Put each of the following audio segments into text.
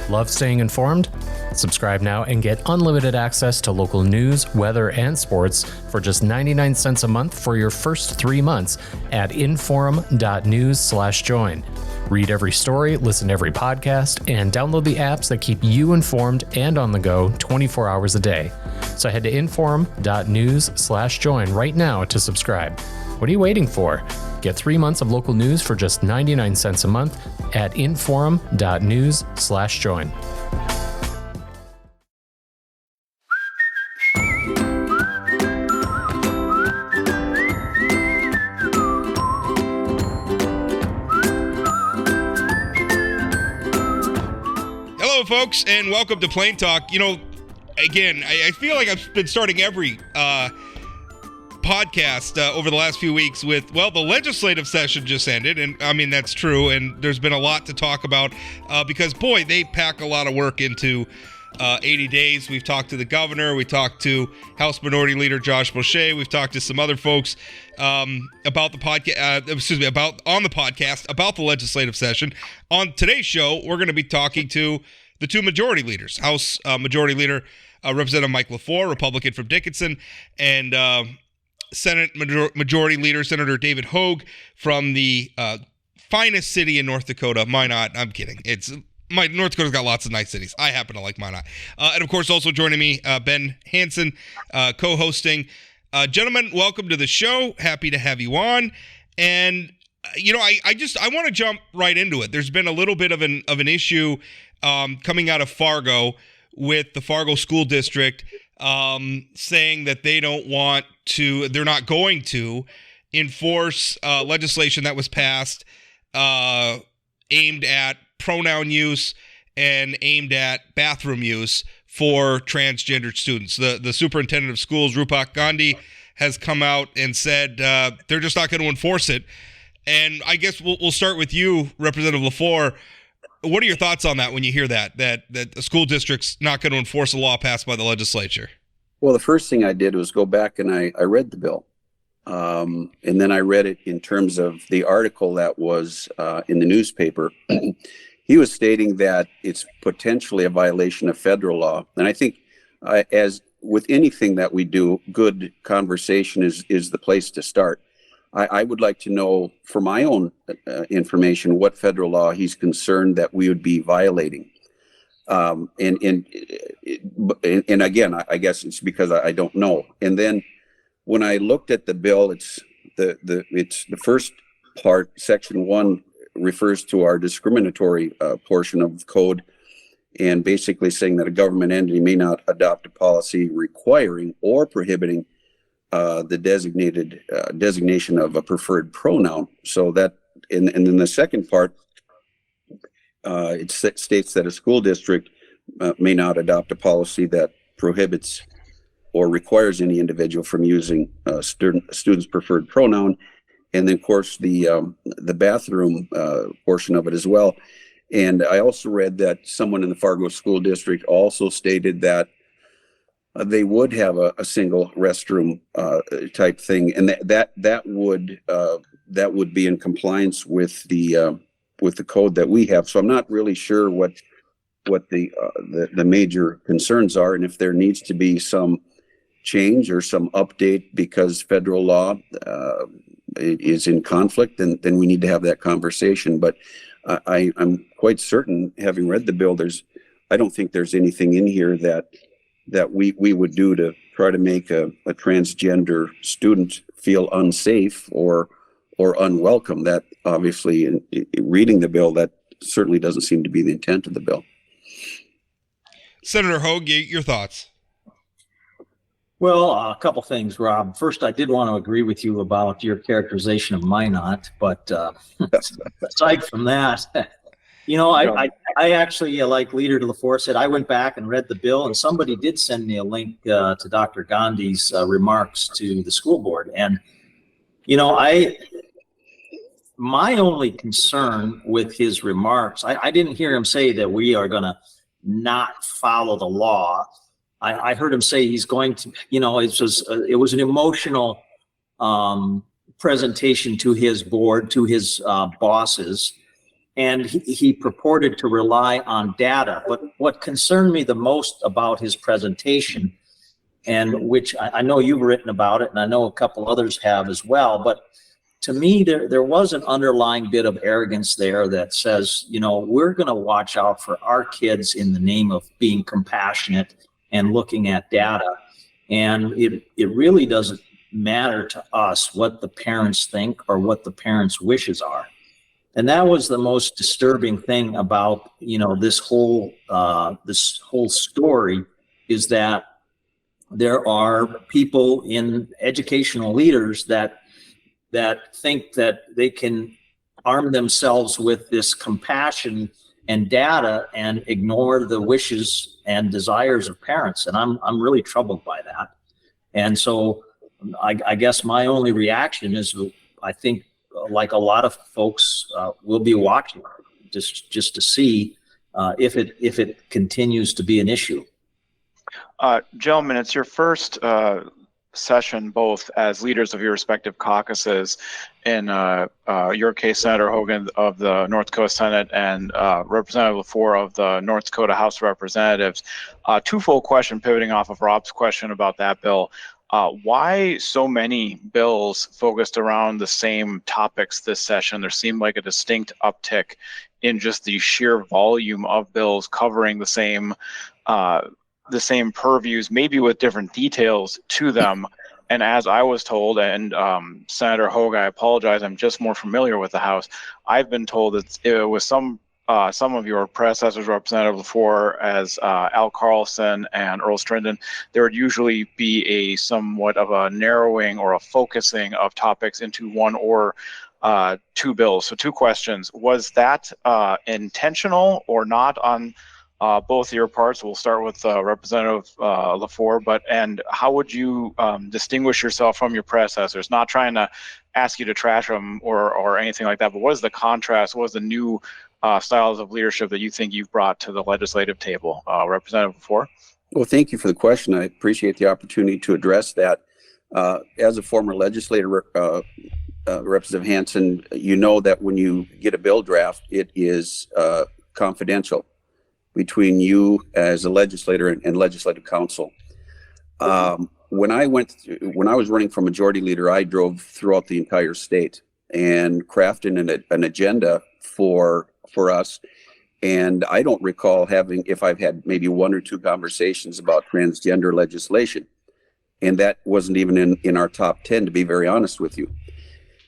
Love staying informed? Subscribe now and get unlimited access to local news, weather, and sports for just 99 cents a month for your first 3 months at inforum.news/join. Read every story, listen to every podcast, and download the apps that keep you informed and on the go 24 hours a day. So head to inforum.news/join right now to subscribe. What are you waiting for? Get 3 months of local news for just 99 cents a month at inforum.news/join. Hello, folks, and welcome to Plain Talk. You know, again, I feel like I've been starting every podcast over the last few weeks with, well, the legislative session just ended, and I mean, that's true, and there's been a lot to talk about because, boy, they pack a lot of work into 80 days. We've talked to the governor, we talked to House Minority Leader Josh Boucher, we've talked to some other folks about the podcast, on the podcast about the legislative session. On today's show, we're going to be talking to the two majority leaders, House Majority Leader Representative Mike Lefor, Republican from Dickinson, and Senate Majority Leader Senator David Hogue from the finest city in North Dakota, Minot. I'm kidding. North Dakota's got lots of nice cities. I happen to like Minot. And of course, also joining me, Ben Hansen, co-hosting. Gentlemen, welcome to the show. Happy to have you on. And you know, I want to jump right into it. There's been a little bit of an issue coming out of Fargo with the Fargo School District saying that they're not going to enforce legislation that was passed aimed at pronoun use and aimed at bathroom use for transgendered students. The superintendent of schools, Gandhi, has come out and said they're just not going to enforce it. And I guess we'll start with you, Representative Lefor. What are your thoughts on that when you hear that the school district's not going to enforce a law passed by the legislature? Well, the first thing I did was go back and I read the bill. And then I read it in terms of the article that was in the newspaper. He was stating that it's potentially a violation of federal law. And I think as with anything that we do, good conversation is the place to start. I would like to know, for my own information, what federal law he's concerned that we would be violating. And again, I guess it's because I don't know. And then when I looked at the bill, it's the first part, Section 1, refers to our discriminatory portion of the code, and basically saying that a government entity may not adopt a policy requiring or prohibiting the designation of a preferred pronoun. So that, and then the second part, it states that a school district may not adopt a policy that prohibits or requires any individual from using a student's preferred pronoun. And then, of course, the bathroom portion of it as well. And I also read that someone in the Fargo School District also stated that they would have a single restroom type thing, and that would be in compliance with the code that we have. So I'm not really sure what the major concerns are, and if there needs to be some change or some update because federal law is in conflict, then we need to have that conversation. But I'm quite certain, having read the bill, I don't think there's anything in here that we would do to try to make a transgender student feel unsafe or unwelcome. That obviously, in reading the bill, that certainly doesn't seem to be the intent of the bill. Senator Hogue, your thoughts? Well, a couple things, Rob. First, I did want to agree with you about your characterization of Minot, but aside from that, you know, I actually, like Leader Lefor said, I went back and read the bill, and somebody did send me a link to Dr. Gandhi's remarks to the school board. And, you know, my only concern with his remarks, I didn't hear him say that we are going to not follow the law. I heard him say he's going to, you know, it was an emotional presentation to his board, to his bosses. and he purported to rely on data. But what concerned me the most about his presentation, and which I know you've written about it, and I know a couple others have as well, but to me, there was an underlying bit of arrogance there that says, we're going to watch out for our kids in the name of being compassionate and looking at data. And it really doesn't matter to us what the parents think or what the parents' wishes are. And that was the most disturbing thing about, this whole story, is that there are people in educational leaders that think that they can arm themselves with this compassion and data and ignore the wishes and desires of parents. And I'm really troubled by that. And so I guess my only reaction is, I think, like a lot of folks, will be watching just to see if it continues to be an issue. Gentlemen, it's your first session both as leaders of your respective caucuses. In your case, Senator Hogue of the North Dakota Senate and Representative Lefor of the North Dakota House of Representatives. Twofold question pivoting off of Rob's question about that bill. Why so many bills focused around the same topics this session? There seemed like a distinct uptick in just the sheer volume of bills covering the same purviews, maybe with different details to them. And as I was told, and Senator Hogue, I apologize, I'm just more familiar with the House. I've been told that it was some of your predecessors, Representative Lefor, as Al Carlson and Earl Strinden, there would usually be a somewhat of a narrowing or a focusing of topics into one or two bills. So two questions. Was that intentional or not on both of your parts? We'll start with Representative Lefor, and how would you distinguish yourself from your predecessors? Not trying to ask you to trash them or anything like that, but what is the contrast? What is the new styles of leadership that you think you've brought to the legislative table? Representative Lefor? Well, thank you for the question. I appreciate the opportunity to address that. As a former legislator, Representative Hansen, you know that when you get a bill draft, it is confidential between you as a legislator and legislative council. When I was running for majority leader, I drove throughout the entire state and crafted an agenda for us. And I don't recall if I've had maybe one or two conversations about transgender legislation. And that wasn't even in our top 10, to be very honest with you.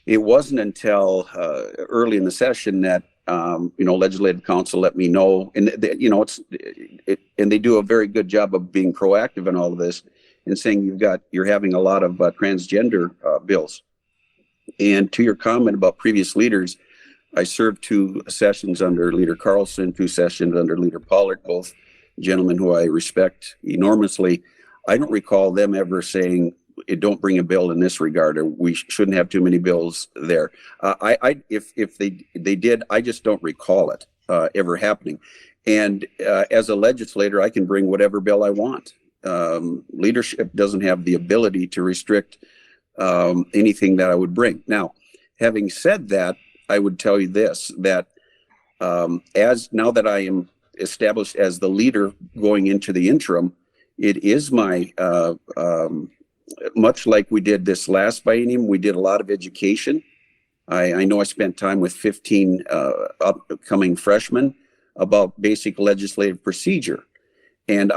It wasn't until early in the session that legislative council let me know, and and they do a very good job of being proactive in all of this and saying you're having a lot of transgender bills. And to your comment about previous leaders, I served 2 sessions under Leader Carlson, 2 sessions under Leader Pollard, both gentlemen who I respect enormously. I don't recall them ever saying, don't bring a bill in this regard, or we shouldn't have too many bills there. If they did, I just don't recall it ever happening. And as a legislator, I can bring whatever bill I want. Leadership doesn't have the ability to restrict anything that I would bring. Now, having said that, I would tell you this, that now that I am established as the leader going into the interim, it is my much like we did this last biennium, we did a lot of education. I know I spent time with 15 upcoming freshmen about basic legislative procedure. And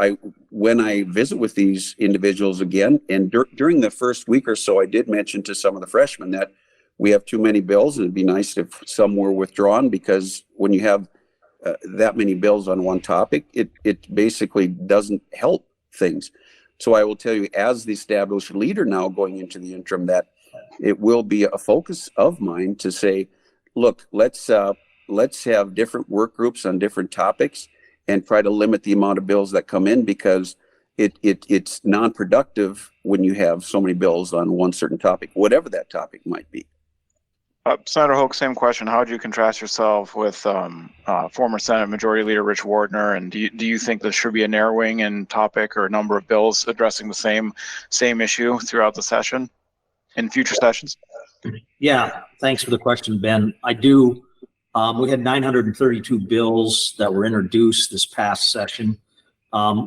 when I visit with these individuals again, and during the first week or so, I did mention to some of the freshmen that we have too many bills, and it'd be nice if some were withdrawn, because when you have that many bills on one topic, it basically doesn't help things. So I will tell you, as the established leader now going into the interim, that it will be a focus of mine to say, look, let's have different work groups on different topics and try to limit the amount of bills that come in, because it's non-productive when you have so many bills on one certain topic, whatever that topic might be. Senator Hogue, same question. How would you contrast yourself with former Senate Majority Leader Rich Wardner? And do you think there should be a narrowing in topic or number of bills addressing the same issue throughout the session in future sessions? Yeah, thanks for the question, Ben. I do We had 932 bills that were introduced this past session.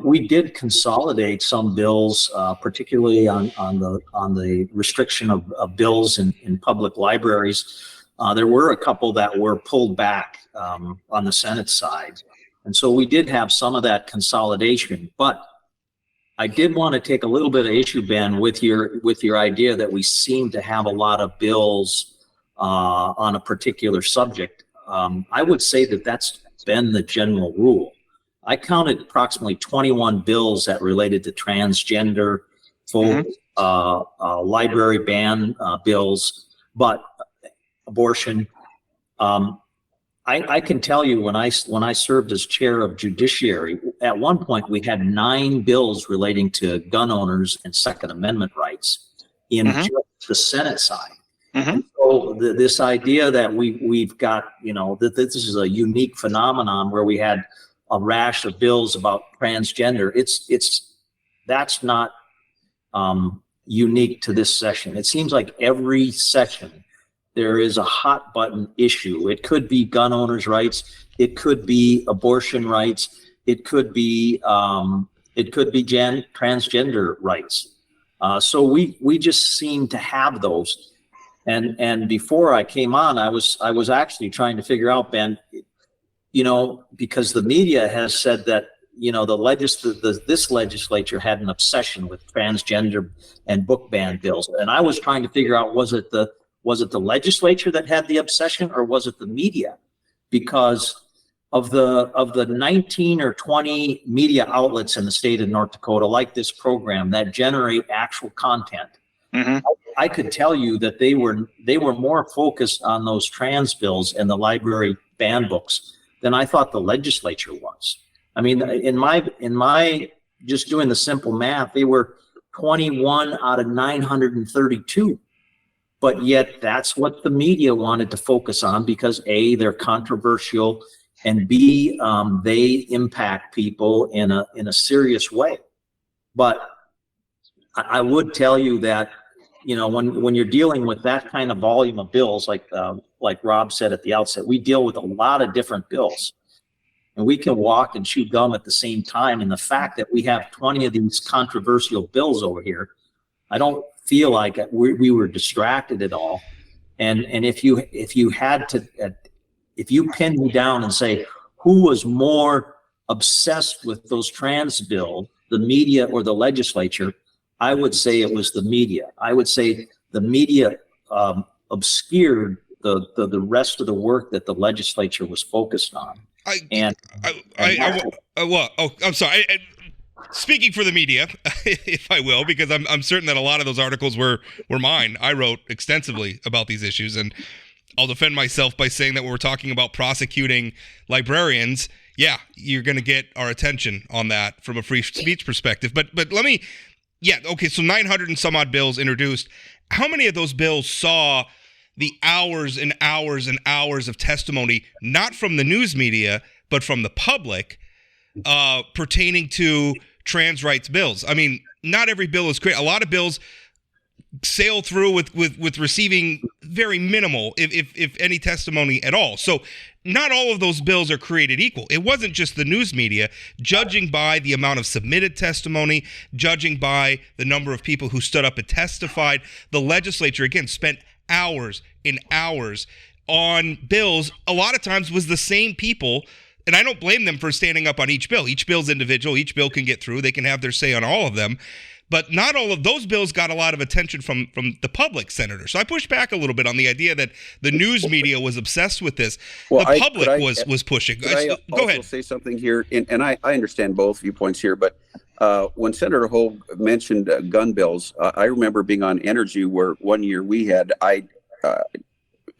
We did consolidate some bills, particularly on the restriction of bills in public libraries. There were a couple that were pulled back on the Senate side. And so we did have some of that consolidation, but I did want to take a little bit of issue, Ben, with your idea that we seem to have a lot of bills on a particular subject. I would say that that's been the general rule. I counted approximately 21 bills that related to transgender, full library ban bills, but abortion. I can tell you when I served as chair of judiciary, at one point we had 9 bills relating to gun owners and Second Amendment rights in just the Senate side. And so this idea that we've got, that this is a unique phenomenon where we had a rash of bills about transgender, that's not unique to this session. It seems like every session there is a hot button issue. It could be gun owners' rights. It could be abortion rights. It could be transgender rights. So we just seem to have those. And before I came on, I was actually trying to figure out, Ben, because the media has said that this legislature had an obsession with transgender and book ban bills, and I was trying to figure out, was it the legislature that had the obsession, or was it the media? Because of the 19 or 20 media outlets in the state of North Dakota, like this program, that generate actual content, I could tell you that they were more focused on those trans bills and the library ban books than I thought the legislature was. I mean, in my just doing the simple math, they were 21 out of 932. But yet that's what the media wanted to focus on because A, they're controversial, and B, they impact people in a serious way. But I would tell you that, when you're dealing with that kind of volume of bills, like Rob said at the outset, we deal with a lot of different bills, and we can walk and chew gum at the same time. And the fact that we have 20 of these controversial bills over here, I don't feel like we were distracted at all. And if you pin me down and say who was more obsessed with those trans bills, the media or the legislature, I would say it was the media. I would say the media obscured the rest of the work that the legislature was focused on. I'm sorry. Speaking for the media, if I will, because I'm certain that a lot of those articles were mine. I wrote extensively about these issues, and I'll defend myself by saying that when we're talking about prosecuting librarians, yeah, you're going to get our attention on that from a free speech perspective. But let me, so 900 and some odd bills introduced. How many of those bills saw the hours and hours and hours of testimony, not from the news media, but from the public, pertaining to trans rights bills? I mean, not every bill is great. A lot of bills sail through with receiving very minimal, if any, testimony at all. So not all of those bills are created equal. It wasn't just the news media. Judging by the amount of submitted testimony, judging by the number of people who stood up and testified, the legislature, again, spent hours and hours on bills. A lot of times was the same people. And I don't blame them for standing up on each bill. Each bill's individual. Each bill can get through. They can have their say on all of them. But not all of those bills got a lot of attention from the public, Senator. So I pushed back a little bit on the idea that the news media was obsessed with this. Well, the public was pushing. Go ahead. Say something here, and I understand both viewpoints here, but when Senator Hogue mentioned gun bills, I remember being on Energy where one year we had, it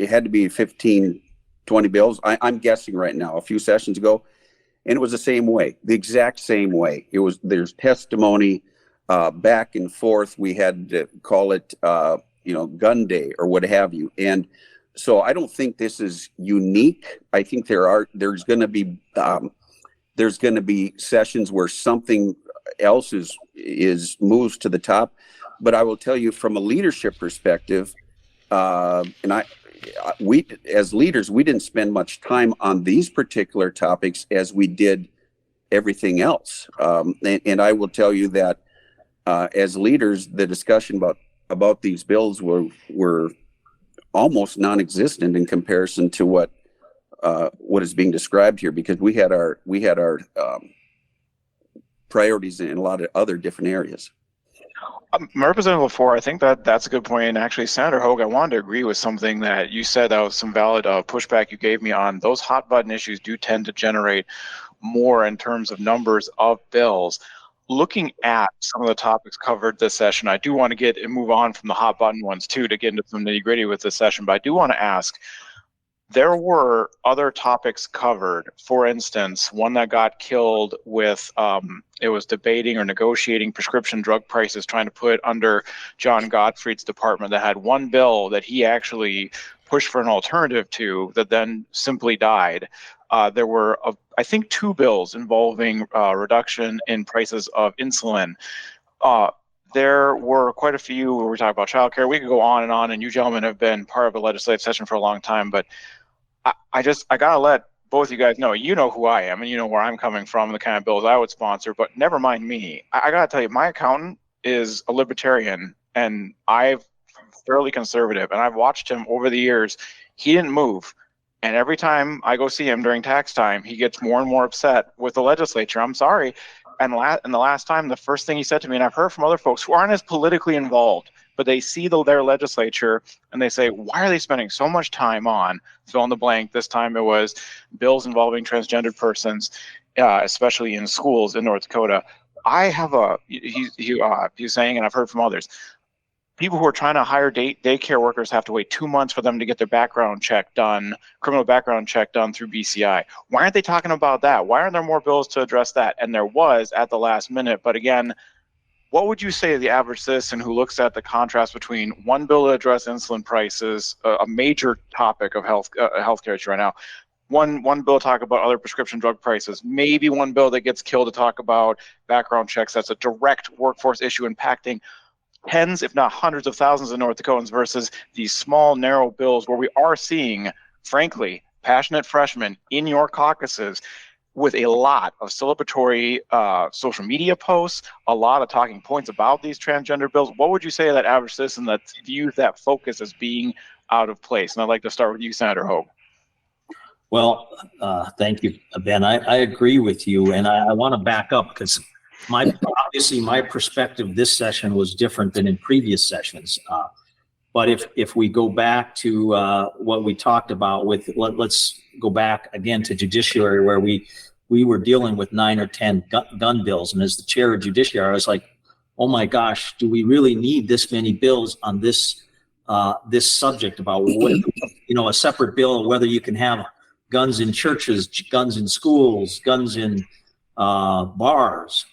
had to be 15, 20 bills. I'm guessing right now, a few sessions ago, and it was the same way, the exact same way. There's testimony back and forth. We had to call it, gun day or what have you. And so I don't think this is unique. I think there's going to be sessions where something else is moves to the top. But I will tell you from a leadership perspective, and we, as leaders, we didn't spend much time on these particular topics as we did everything else. And I will tell you that as leaders, the discussion about these bills were almost non-existent in comparison to what is being described here, because we had our priorities in a lot of other different areas. Representative Lefor, I think that's a good point. And actually, Senator Hogue, I wanted to agree with something that you said. That was some valid pushback you gave me on. Those hot button issues do tend to generate more in terms of numbers of bills. Looking at some of the topics covered this session, I do want to move on from the hot button ones too, to get into some nitty gritty with this session. But I do want to ask, there were other topics covered. For instance, one that got killed with, it was debating or negotiating prescription drug prices, trying to put under John Gottfried's department, that had one bill that he actually pushed for an alternative to that then simply died. There were, I think, 2 bills involving reduction in prices of insulin. There were quite a few where we talk about childcare. We could go on, and you gentlemen have been part of a legislative session for a long time, but I gotta let both you guys know, you know who I am and you know where I'm coming from, the kind of bills I would sponsor, but never mind me. I gotta tell you, my accountant is a libertarian and I'm fairly conservative, and I've watched him over the years. He didn't move. And every time I go see him during tax time, he gets more and more upset with the legislature. I'm sorry. And the last time, the first thing he said to me, and I've heard from other folks who aren't as politically involved, but they see their legislature and they say, why are they spending so much time on fill in the blank? This time it was bills involving transgendered persons, especially in schools in North Dakota. I have he's saying, and I've heard from others, people who are trying to hire daycare workers have to wait 2 months for them to get their background check done, criminal background check done through BCI. Why aren't they talking about that? Why aren't there more bills to address that? And there was at the last minute. But again, what would you say to the average citizen who looks at the contrast between one bill to address insulin prices, a major topic of healthcare issue right now, one bill to talk about other prescription drug prices, maybe one bill that gets killed to talk about background checks, that's a direct workforce issue impacting tens, if not hundreds of thousands of North Dakotans, versus these small, narrow bills where we are seeing, frankly, passionate freshmen in your caucuses with a lot of celebratory social media posts, a lot of talking points about these transgender bills. What would you say to that average citizen that views that focus as being out of place? And I'd like to start with you, Senator Hogue. Well, thank you, Ben. I agree with you, and I want to back up because obviously my perspective this session was different than in previous sessions. But if we go back to what we talked about with, let's go back again to judiciary, where we were dealing with 9 or 10 gun bills, and as the chair of judiciary, I was like, oh my gosh, do we really need this many bills on this subject about what, a separate bill, whether you can have guns in churches, guns in schools, guns in bars,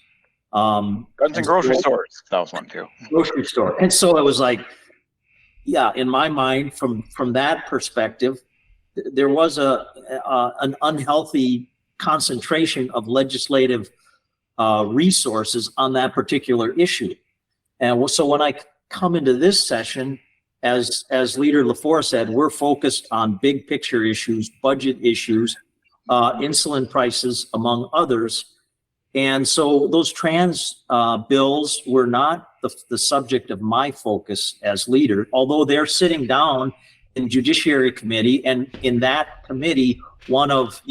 guns in grocery stores. That was one too. Grocery store. And so it was like, yeah, in my mind, from that perspective, there was an unhealthy concentration of legislative resources on that particular issue. And so when I come into this session, as Leader Lefor said, we're focused on big picture issues, budget issues, insulin prices, among others. And so those trans bills were not the subject of my focus as leader, although they're sitting down in Judiciary Committee, and in that committee, one of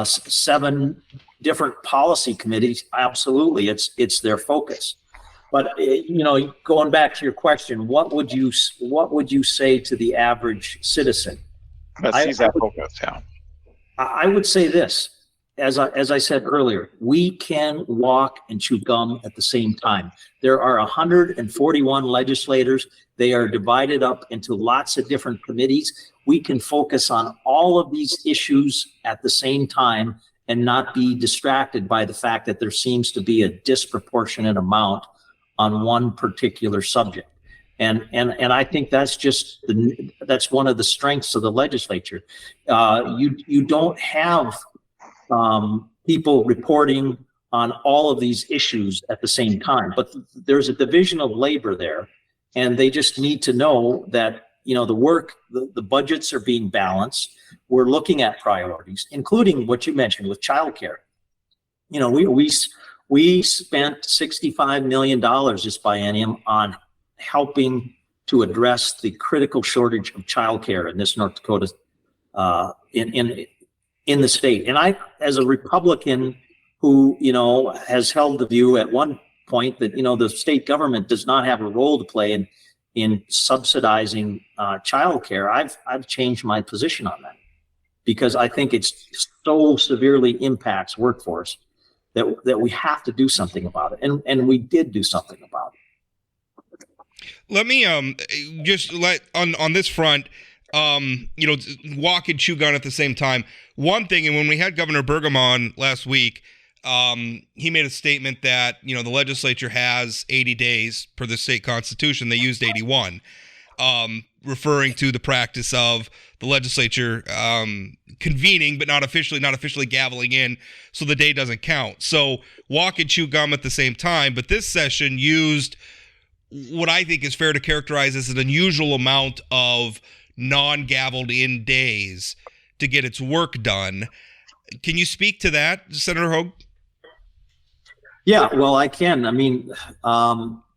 7 different policy committees. Absolutely, it's their focus. But going back to your question, what would you say to the average citizen? That sees that focus, yeah. I would say this. As I said earlier, we can walk and chew gum at the same time. There are 141 legislators. They are divided up into lots of different committees. We can focus on all of these issues at the same time and not be distracted by the fact that there seems to be a disproportionate amount on one particular subject. And I think that's that's one of the strengths of the legislature. You don't have people reporting on all of these issues at the same time, but there's a division of labor there, and they just need to know that the budgets are being balanced. We're looking at priorities, including what you mentioned with childcare. We spent $65 million this biennium on helping to address the critical shortage of childcare in this North Dakota, in the state. And I, as a Republican who, has held the view at one point that, the state government does not have a role to play in subsidizing childcare, I've changed my position on that, because I think it's so severely impacts workforce that we have to do something about it. And we did do something about it. Let me just let on this front, walk and chew gun at the same time. One thing, and when we had Governor Burgum on last week, he made a statement that, the legislature has 80 days per the state constitution. They used 81, referring to the practice of the legislature convening, but not officially gaveling in, so the day doesn't count. So walk and chew gum at the same time. But this session used what I think is fair to characterize as an unusual amount of non-gaveled in days to get its work done. Can you speak to that, Senator Hogue? Yeah, well, I can. I mean,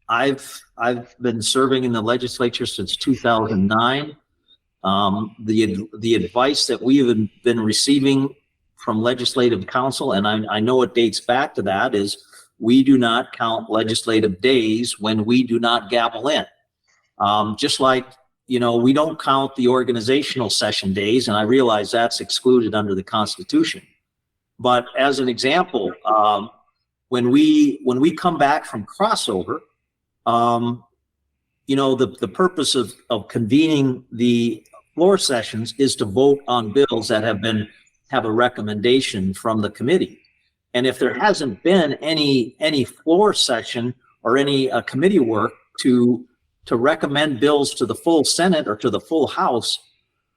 I've been serving in the legislature since 2009. The advice that we have been receiving from legislative council, and I know it dates back to that, is we do not count legislative days when we do not gavel in. Just like, we don't count the organizational session days, and I realize that's excluded under the Constitution. But as an example, when we come back from crossover, the purpose of convening the floor sessions is to vote on bills that have a recommendation from the committee. And if there hasn't been any floor session or any committee work to recommend bills to the full Senate or to the full House,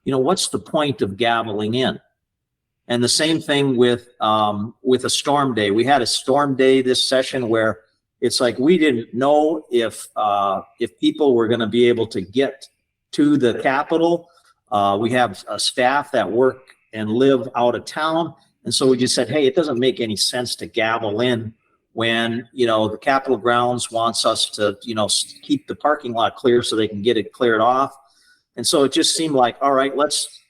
what's the point of gaveling in? And the same thing with a storm day. We had a storm day this session where it's like we didn't know if people were going to be able to get to the Capitol. We have a staff that work and live out of town. And so we just said, hey, it doesn't make any sense to gavel in when, the Capitol grounds wants us to, keep the parking lot clear so they can get it cleared off. And so it just seemed like, all right, let's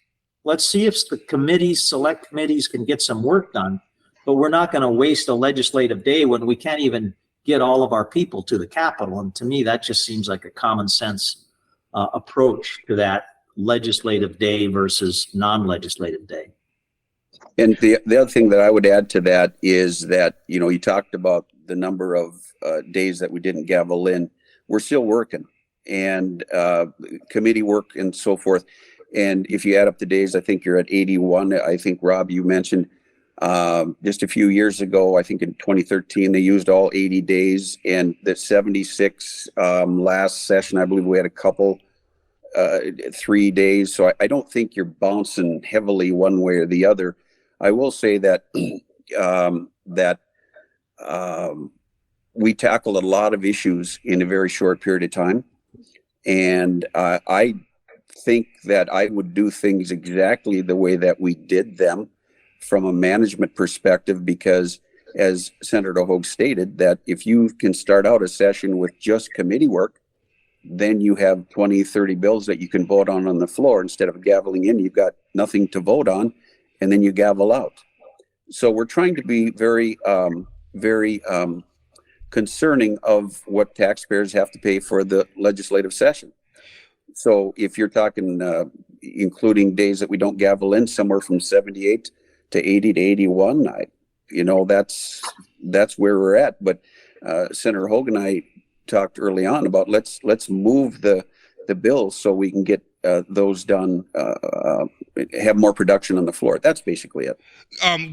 see if the select committees can get some work done, but we're not going to waste a legislative day when we can't even get all of our people to the Capitol. And to me, that just seems like a common sense approach to that legislative day versus non-legislative day. And the other thing that I would add to that is that, you talked about the number of days that we didn't gavel in. We're still working, and committee work and so forth. And if you add up the days, I think you're at 81. I think, Rob, you mentioned just a few years ago, I think in 2013, they used all 80 days, and the 76 last session, I believe we had a couple 3 days. So I don't think you're bouncing heavily one way or the other. I will say that we tackled a lot of issues in a very short period of time, and I think that I would do things exactly the way that we did them from a management perspective, because as Senator Hogue stated, that if you can start out a session with just committee work, then you have 20, 30 bills that you can vote on the floor. Instead of gaveling in, you've got nothing to vote on, and then you gavel out. So we're trying to be very concerning of what taxpayers have to pay for the legislative session. So if you're talking including days that we don't gavel in, somewhere from 78 to 80 to 81, that's where we're at. But Senator Hogue and I talked early on about let's move the bills so we can get those done, have more production on the floor. That's basically it.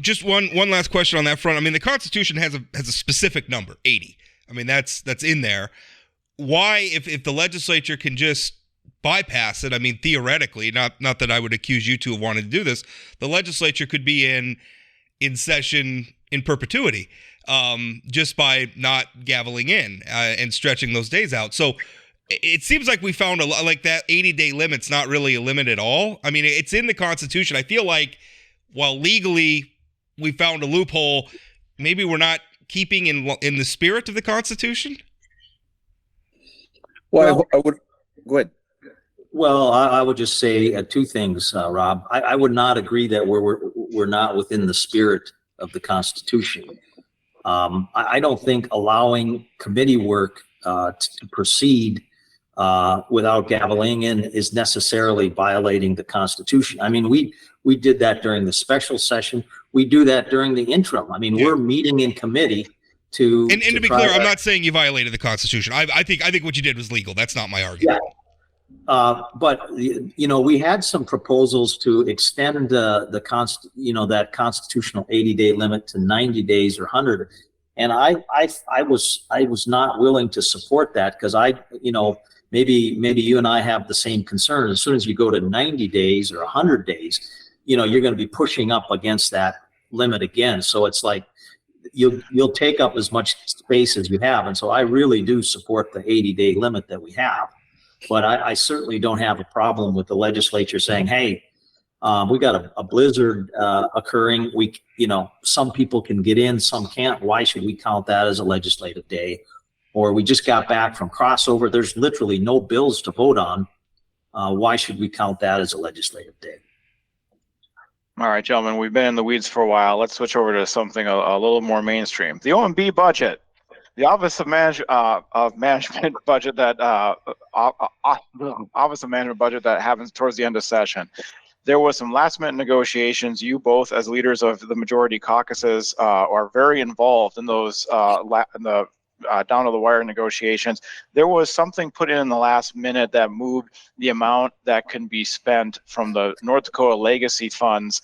Just one last question on that front. I mean, the Constitution has a specific number, 80. I mean, that's in there. Why, if the legislature can just bypass it, I mean, theoretically, not that I would accuse you two of wanting to do this, the legislature could be in session in perpetuity, just by not gaveling in and stretching those days out. So it seems like we found a lot, like that 80-day limit's not really a limit at all. I mean, it's in the Constitution. I feel like while legally we found a loophole, maybe we're not keeping in the spirit of the Constitution. Well, I would go ahead. Well, I would just say two things, Rob. I would not agree that we're not within the spirit of the Constitution. I don't think allowing committee work to proceed without gaveling in is necessarily violating the Constitution. I mean, we did that during the special session. We do that during the interim. I mean, we're meeting in committee to to be clear, I'm not saying you violated the Constitution. I think what you did was legal. That's not my argument. Yeah. But we had some proposals to extend that constitutional 80-day limit to 90 days or 100, and I was not willing to support that because maybe you and I have the same concern. As soon as you go to 90 days or 100 days, you're going to be pushing up against that limit again. So it's like you'll take up as much space as you have, and so I really do support the 80-day limit that we have. But I certainly don't have a problem with the legislature saying, hey, we got a blizzard occurring. Some people can get in, some can't. Why should we count that as a legislative day? Or we just got back from crossover. There's literally no bills to vote on. Why should we count that as a legislative day? All right, gentlemen, we've been in the weeds for a while. Let's switch over to something a little more mainstream. The OMB budget. The Office of Management budget that Office of Management budget that happens towards the end of session. There was some last-minute negotiations. You both, as leaders of the majority caucuses, are very involved in those down to the wire negotiations. There was something put in the last minute that moved the amount that can be spent from the North Dakota legacy funds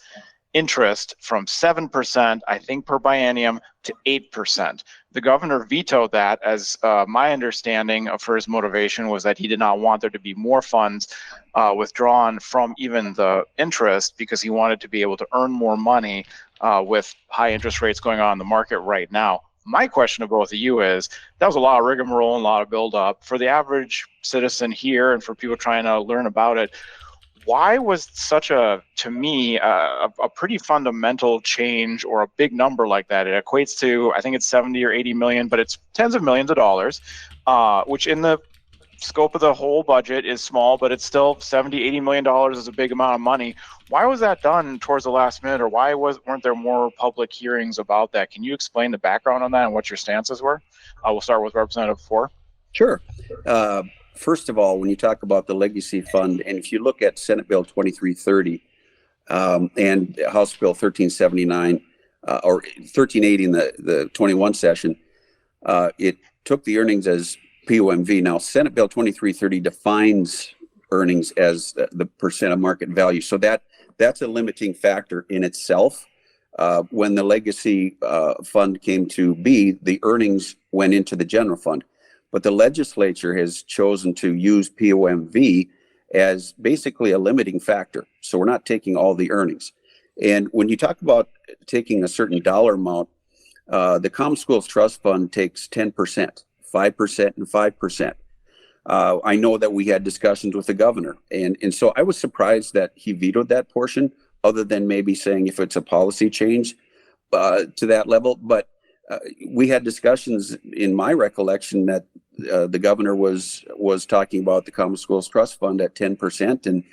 interest from 7%, I think, per biennium to 8%. The governor vetoed that, as my understanding for his motivation was that he did not want there to be more funds withdrawn from even the interest because he wanted to be able to earn more money with high interest rates going on in the market right now. My question to both of you is, that was a lot of rigmarole and a lot of buildup. For the average citizen here and for people trying to learn about it, why was such a pretty fundamental change or a big number like that? It equates to, I think it's 70 or 80 million, but it's tens of millions of dollars, which in the scope of the whole budget is small, but it's still 70, 80 million dollars is a big amount of money. Why was that done towards the last minute, or why weren't there more public hearings about that? Can you explain the background on that and what your stances were? We'll start with Representative Lefor. Sure. First of all, when you talk about the legacy fund, and if you look at Senate Bill 2330 and House Bill 1379 or 1380 in the 21 session, it took the earnings as POMV. Now, Senate Bill 2330 defines earnings as the percent of market value. So that's a limiting factor in itself. When the legacy fund came to be, the earnings went into the general fund. But the legislature has chosen to use POMV as basically a limiting factor. So we're not taking all the earnings. And when you talk about taking a certain dollar amount, the Common Schools Trust Fund takes 10%, 5%, and 5%. I know that we had discussions with the governor. And so I was surprised that he vetoed that portion, other than maybe saying if it's a policy change to that level. But we had discussions, in my recollection, that the governor was talking about the Common Schools Trust Fund at 10%,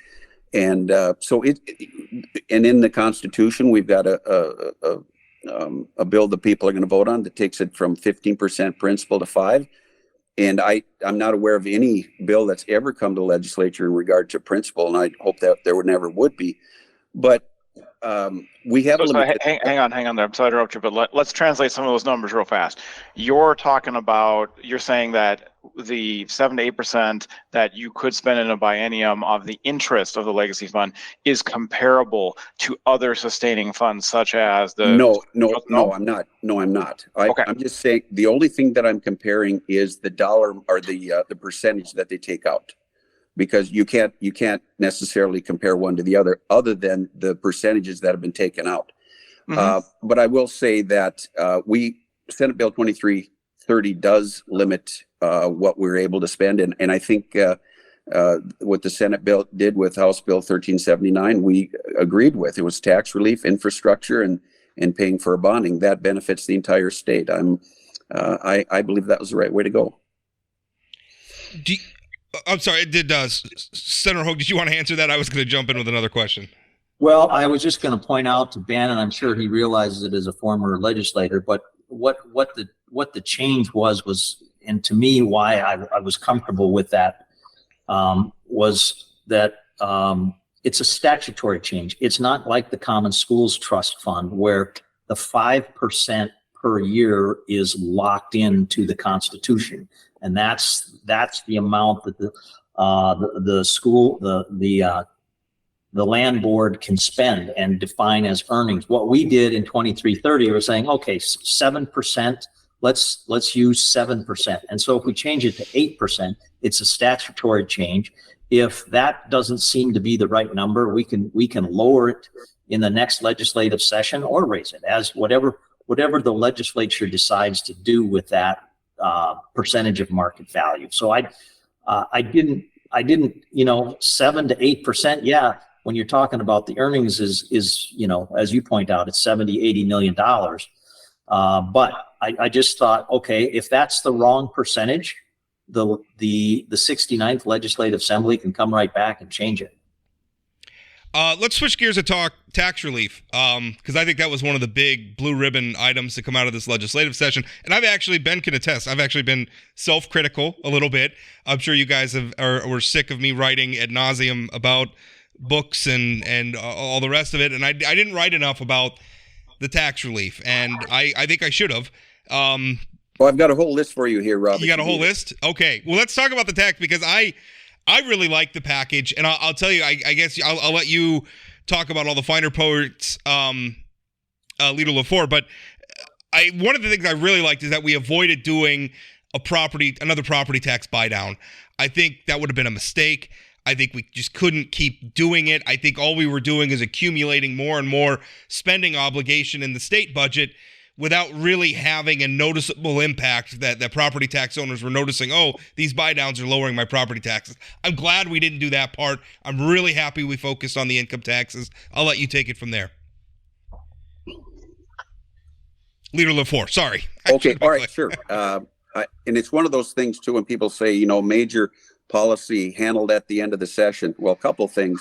and so and in the Constitution we've got a bill that people are going to vote on that takes it from 15% principal to 5%. And I'm not aware of any bill that's ever come to the legislature in regard to principal, and I hope that there never would be. But we have hang on there. I'm sorry to interrupt you, but let's translate some of those numbers real fast. You're saying that the 7 to 8% that you could spend in a biennium of the interest of the legacy fund is comparable to other sustaining funds, such as the. No, I'm not. No, I'm not. Okay. I'm just saying the only thing that I'm comparing is the dollar or the percentage that they take out. Because you can't necessarily compare one to the other than the percentages that have been taken out. Mm-hmm. But I will say that Senate Bill 2330 does limit what we were able to spend. And I think what the Senate bill did with House Bill 1379, we agreed with. It was tax relief, infrastructure, and paying for bonding. That benefits the entire state. I believe that was the right way to go. I'm sorry, Senator Hogue, did you want to answer that? I was going to jump in with another question. Well, I was just going to point out to Ben, and I'm sure he realizes it as a former legislator, but what the change was, and to me, why I was comfortable with that, was that it's a statutory change. It's not like the Common Schools Trust Fund where the 5% per year is locked into the Constitution, and that's the amount that the land board can spend and define as earnings. What we did in 2330 was saying, okay, 7%. Let's use 7%. And so if we change it to 8%, it's a statutory change. If that doesn't seem to be the right number, we can lower it in the next legislative session or raise it as whatever the legislature decides to do with that percentage of market value. So I didn't, 7 to 8%. Yeah. When you're talking about the earnings is, as you point out, it's $70-80 million. But I just thought, okay, if that's the wrong percentage, the 69th Legislative Assembly can come right back and change it. Let's switch gears and talk tax relief, because I think that was one of the big blue ribbon items to come out of this legislative session. And Ben can attest, I've actually been self-critical a little bit. I'm sure you guys were sick of me writing ad nauseum about books and all the rest of it. And I didn't write enough about the tax relief, and I think I should have. Well, I've got a whole list for you here, Rob. You got a whole list? Okay. Well, let's talk about the tax, because I really like the package, and I'll tell you, I guess I'll let you talk about all the finer points, Leader Lefor, but one of the things I really liked is that we avoided doing another property tax buy down. I think that would have been a mistake. I think we just couldn't keep doing it. I think all we were doing is accumulating more and more spending obligation in the state budget without really having a noticeable impact that property tax owners were noticing, oh, these buy downs are lowering my property taxes. I'm glad we didn't do that part. I'm really happy we focused on the income taxes. I'll let you take it from there. Leader Lefor, sorry. Okay, all right, sure. And it's one of those things, too, when people say, major policy handled at the end of the session. Well, a couple things.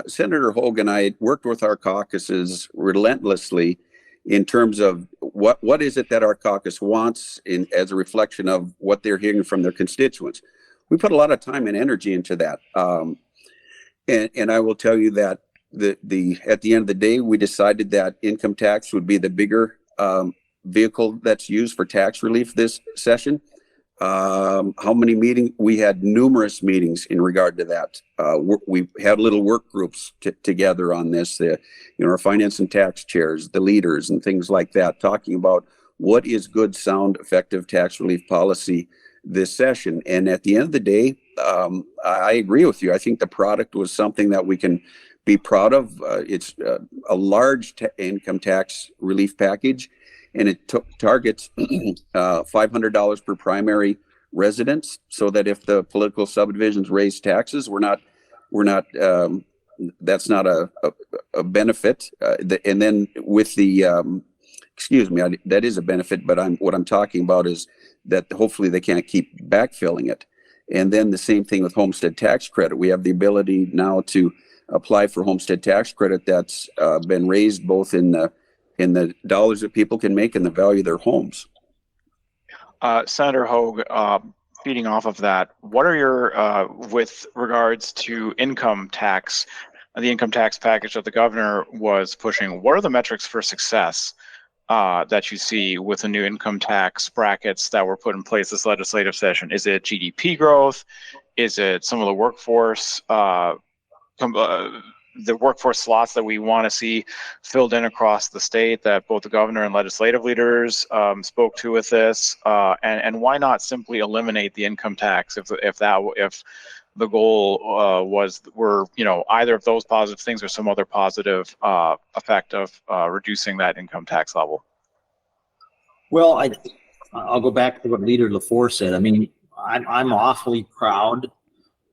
Senator Hogue and I worked with our caucuses relentlessly in terms of what is it that our caucus wants as a reflection of what they're hearing from their constituents. We put a lot of time and energy into that. And I will tell you that at the end of the day, we decided that income tax would be the bigger vehicle that's used for tax relief this session. How many meetings? We had numerous meetings in regard to that. We had little work groups together on this, our finance and tax chairs, the leaders and things like that, talking about what is good, sound, effective tax relief policy this session. And at the end of the day, I agree with you. I think the product was something that we can be proud of. It's a large income tax relief package, and it targets $500 per primary residence, so that if the political subdivisions raise taxes, that's not a benefit. And then with the, that is a benefit, but what I'm talking about is that hopefully they can't keep backfilling it. And then the same thing with homestead tax credit. We have the ability now to apply for homestead tax credit that's been raised both in the dollars that people can make and the value of their homes. Senator Hogue, feeding off of that, what are your, with regards to income tax, the income tax package that the governor was pushing, what are the metrics for success that you see with the new income tax brackets that were put in place this legislative session? Is it GDP growth? Is it some of the workforce slots that we want to see filled in across the state that both the governor and legislative leaders spoke to with this, and why not simply eliminate the income tax if the goal were either of those positive things or some other positive effect of reducing that income tax level? Well, I'll go back to what Leader Lefor said. I mean, I'm awfully proud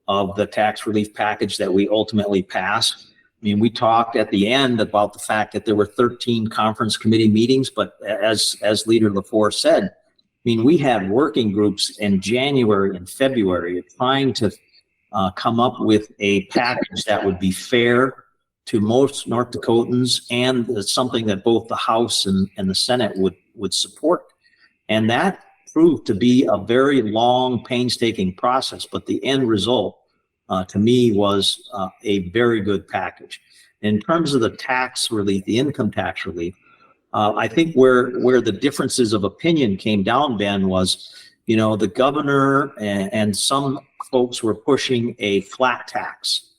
of the tax relief package that we ultimately passed. I mean, we talked at the end about the fact that there were 13 conference committee meetings, but as Leader Lefor said, I mean, we had working groups in January and February trying to come up with a package that would be fair to most North Dakotans and something that both the House and the Senate would support. And that proved to be a very long, painstaking process, but the end result to me was a very good package. In terms of the tax relief, the income tax relief, I think where the differences of opinion came down, Ben, was, the governor and some folks were pushing a flat tax,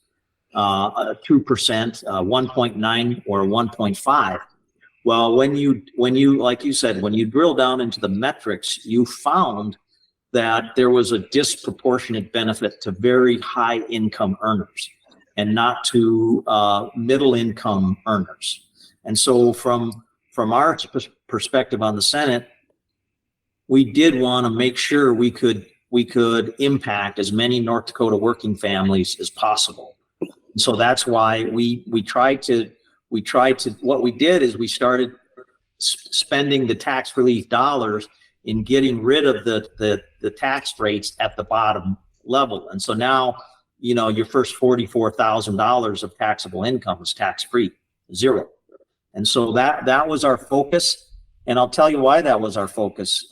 2%, 1.9 or 1.5. Well, when you, like you said, when you drill down into the metrics, you found that there was a disproportionate benefit to very high income earners and not to middle income earners. And so from our perspective on the Senate, we did want to make sure we could impact as many North Dakota working families as possible. And so that's why we tried to, what we did is we started spending the tax relief dollars in getting rid of the tax rates at the bottom level. And so now, your first $44,000 of taxable income is tax-free, zero. And so that was our focus. And I'll tell you why that was our focus.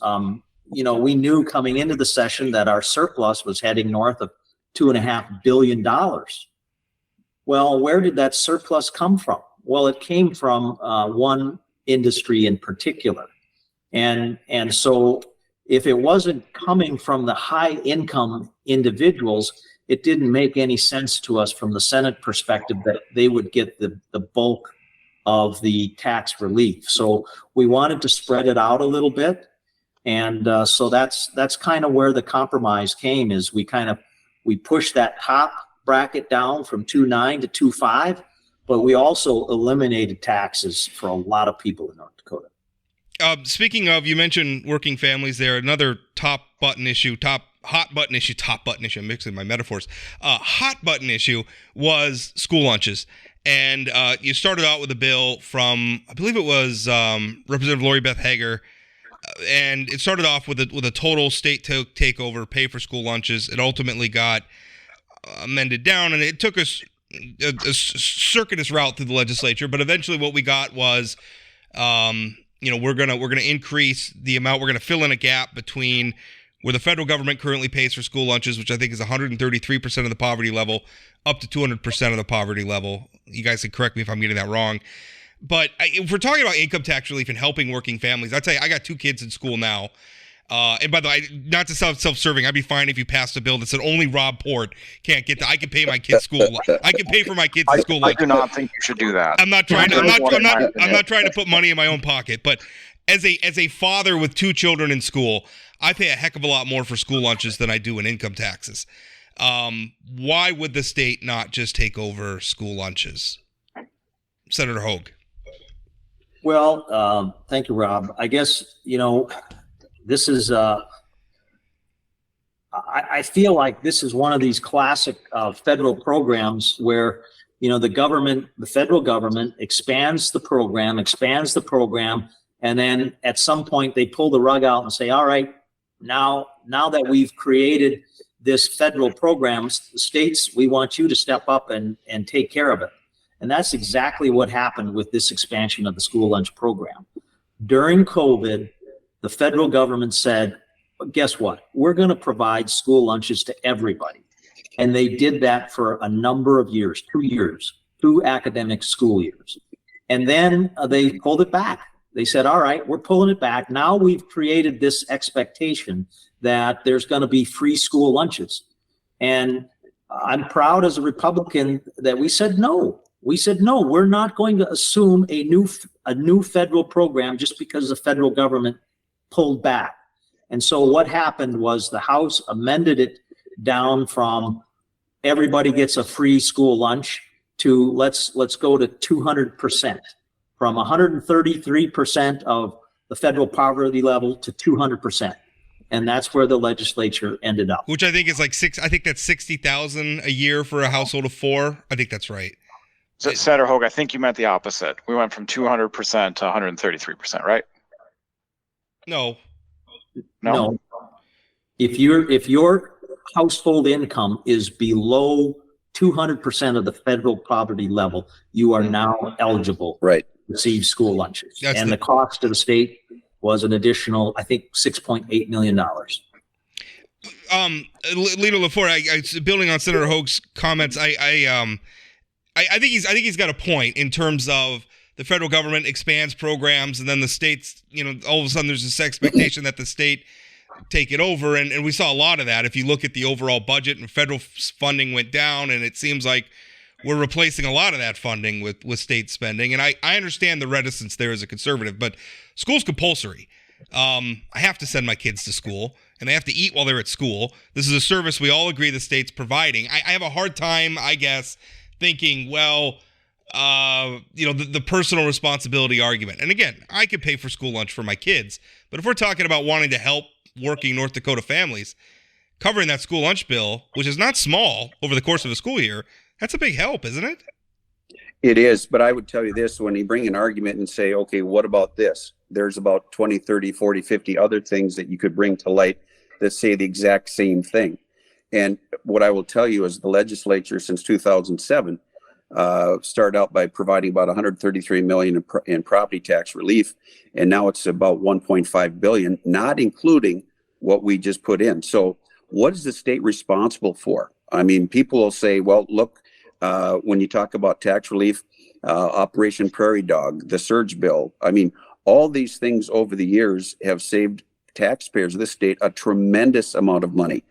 We knew coming into the session that our surplus was heading north of $2.5 billion. Well, where did that surplus come from? Well, it came from one industry in particular. And so if it wasn't coming from the high income individuals, it didn't make any sense to us from the Senate perspective that they would get the bulk of the tax relief. So we wanted to spread it out a little bit. And so that's kind of where the compromise came, is we pushed that top bracket down from 2.9 to 2.5, but we also eliminated taxes for a lot of people in North Dakota. Speaking of, you mentioned working families there. Another hot button issue, I'm mixing my metaphors. Hot button issue was school lunches. And you started out with a bill from, I believe it was Representative Lori Beth Hager, and it started off with a total state takeover, pay for school lunches. It ultimately got amended down, and it took us a circuitous route through the legislature. But eventually, what we got was, we're gonna increase the amount. We're gonna fill in a gap between where the federal government currently pays for school lunches, which I think is 133% of the poverty level, up to 200% of the poverty level. You guys can correct me if I'm getting that wrong. But if we're talking about income tax relief and helping working families, I'd say I got 2 kids in school now. And by the way, not to sound self-serving, I'd be fine if you passed a bill that said only Rob Port can't get I can pay my kids' school. I can pay for my kids' school. I do not think you should do that. I'm not trying to put money in my own pocket, but as a father with 2 children in school, I pay a heck of a lot more for school lunches than I do in income taxes. Why would the state not just take over school lunches? Senator Hogue. Well, thank you, Rob. I guess, this is, I feel like this is one of these classic federal programs where, the federal government expands the program, and then at some point they pull the rug out and say, all right, now that we've created this federal program, states, we want you to step up and take care of it. And that's exactly what happened with this expansion of the school lunch program. During COVID, the federal government said, guess what? We're going to provide school lunches to everybody. And they did that for a number of years, 2 years, 2 academic school years. And then they pulled it back. They said, all right, we're pulling it back. Now we've created this expectation that there's going to be free school lunches. And I'm proud as a Republican that we said no. We said, no, we're not going to assume a new federal program just because the federal government pulled back. And so what happened was the House amended it down from everybody gets a free school lunch to let's go to 200%, from 133% of the federal poverty level to 200%. and that's where the legislature ended up. Which I think is like I think that's 60,000 a year for a household of 4. I think that's right. So, Senator Hogue, I think you meant the opposite. We went from 200% to 133%, right? No. If your household income is below 200% of the federal poverty level, you are now eligible Right. to receive school lunches. That's and the cost to the state was an additional, I think, $6.8 million. Leader Lefor, I building on Senator Hogue's comments, I think he's got a point in terms of the federal government expands programs, and then the states, all of a sudden there's this expectation that the state take it over, and we saw a lot of that. If you look at the overall budget, and federal funding went down, and it seems like we're replacing a lot of that funding with state spending. And I understand the reticence there as a conservative, but school's compulsory. I have to send my kids to school, and they have to eat while they're at school. This is a service we all agree the state's providing. I have a hard time, I guess, thinking, well, the personal responsibility argument. And again, I could pay for school lunch for my kids, but if we're talking about wanting to help working North Dakota families, covering that school lunch bill, which is not small over the course of a school year, that's a big help, isn't it? It is, but I would tell you this, when you bring an argument and say, okay, what about this? There's about 20, 30, 40, 50 other things that you could bring to light that say the exact same thing. And what I will tell you is the legislature since 2007 started out by providing about $133 million in property tax relief, and now it's about $1.5 billion, not including what we just put in. So what is the state responsible for? I mean, people will say, well, look, when you talk about tax relief, Operation Prairie Dog, the surge bill, I mean, all these things over the years have saved taxpayers of this state a tremendous amount of money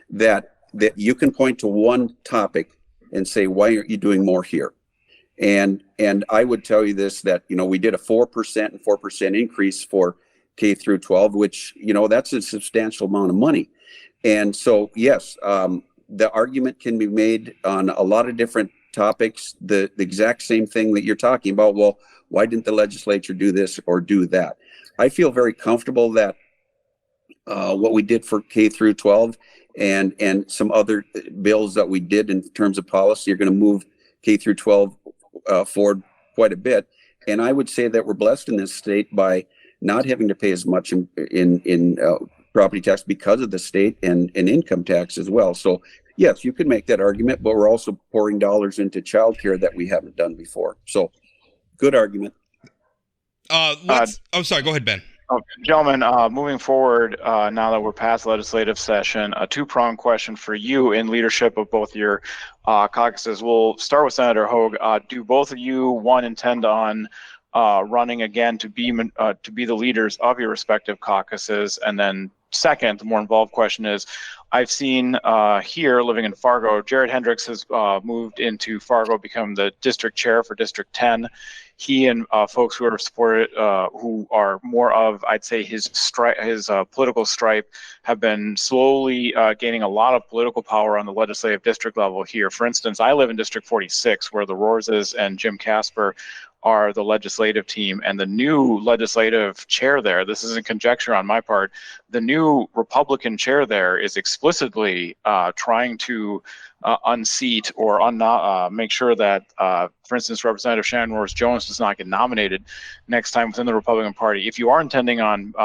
that you can point to one topic and say, why aren't you doing more here? And I would tell you this, that, we did a 4% and 4% increase for K through 12, which, that's a substantial amount of money. And so, yes, the argument can be made on a lot of different topics, the exact same thing that you're talking about. Well, why didn't the legislature do this or do that? I feel very comfortable that what we did for K through 12 and some other bills that we did in terms of policy are going to move K through 12 forward quite a bit. And I would say that we're blessed in this state by not having to pay as much in property tax because of the state and income tax as well. So yes, you can make that argument, but we're also pouring dollars into childcare that we haven't done before. So good argument. Sorry, go ahead, Ben. Gentlemen, moving forward, now that we're past legislative session, a two-pronged question for you in leadership of both your caucuses. We'll start with Senator Hogue. Do both of you, intend on running again to be the leaders of your respective caucuses? And then second, the more involved question is, I've seen here, living in Fargo, Jared Hendricks has moved into Fargo, become the district chair for District 10. He and folks who are supported, who are more of, I'd say, his political stripe, have been slowly gaining a lot of political power on the legislative district level here. For instance, I live in District 46, where the Roarses and Jim Casper are the legislative team, and the new legislative chair there, this isn't conjecture on my part, the new Republican chair there is explicitly trying to unseat or make sure that, for instance, Representative Shannon Roars Jones does not get nominated next time within the Republican Party. If you are intending on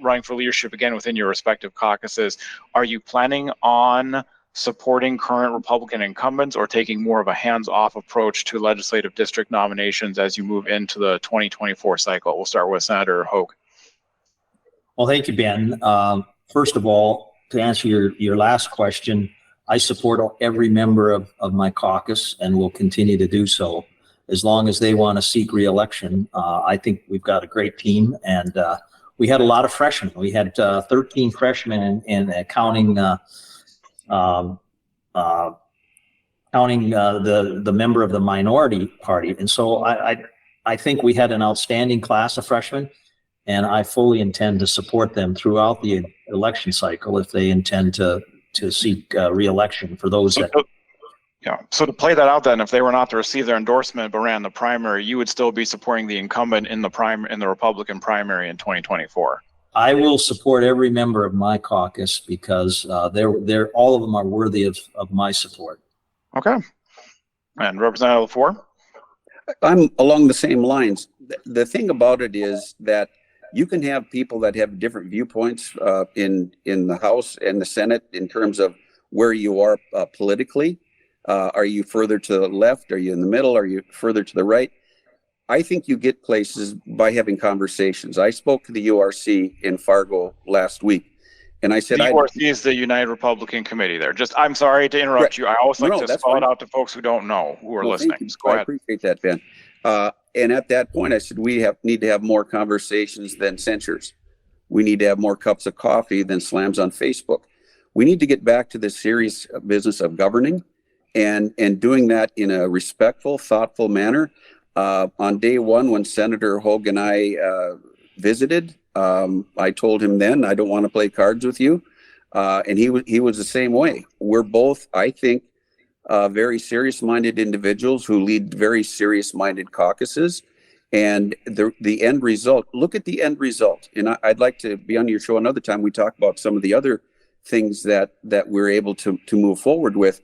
running for leadership again within your respective caucuses, are you planning on supporting current Republican incumbents or taking more of a hands-off approach to legislative district nominations as you move into the 2024 cycle? We'll start with Senator Hogue. Well, thank you, Ben. First of all, to answer your last question, I support every member of my caucus and will continue to do so as long as they want to seek re-election. I think we've got a great team, and we had a lot of freshmen. We had 13 freshmen in counting the member of the minority party. And so I think we had an outstanding class of freshmen, and I fully intend to support them throughout the election cycle if they intend to seek re-election for those that. Yeah. So to play that out, then, if they were not to receive their endorsement but ran the primary, you would still be supporting the incumbent in the Republican primary in 2024. I will support every member of my caucus because they're all of them are worthy of my support. Okay. And Representative Lefor? I'm along the same lines. The thing about it is that you can have people that have different viewpoints in the House and the Senate in terms of where you are politically. Are you further to the left? Are you in the middle? Are you further to the right? I think you get places by having conversations. I spoke to the URC in Fargo last week, and I said, The URC is the United Republican Committee there. I'm sorry to interrupt you. I always like to spell it out to folks who don't know, who are listening. Go ahead. I appreciate that, Ben. And at that point, I said, we need to have more conversations than censures. We need to have more cups of coffee than slams on Facebook. We need to get back to the serious business of governing and doing that in a respectful, thoughtful manner. On day one, when Senator Hogue and I visited, I told him then, I don't want to play cards with you. And he was the same way. We're both, I think, very serious-minded individuals who lead very serious-minded caucuses. And the end result, look at the end result. And I'd like to be on your show another time. We talk about some of the other things that we're able to move forward with.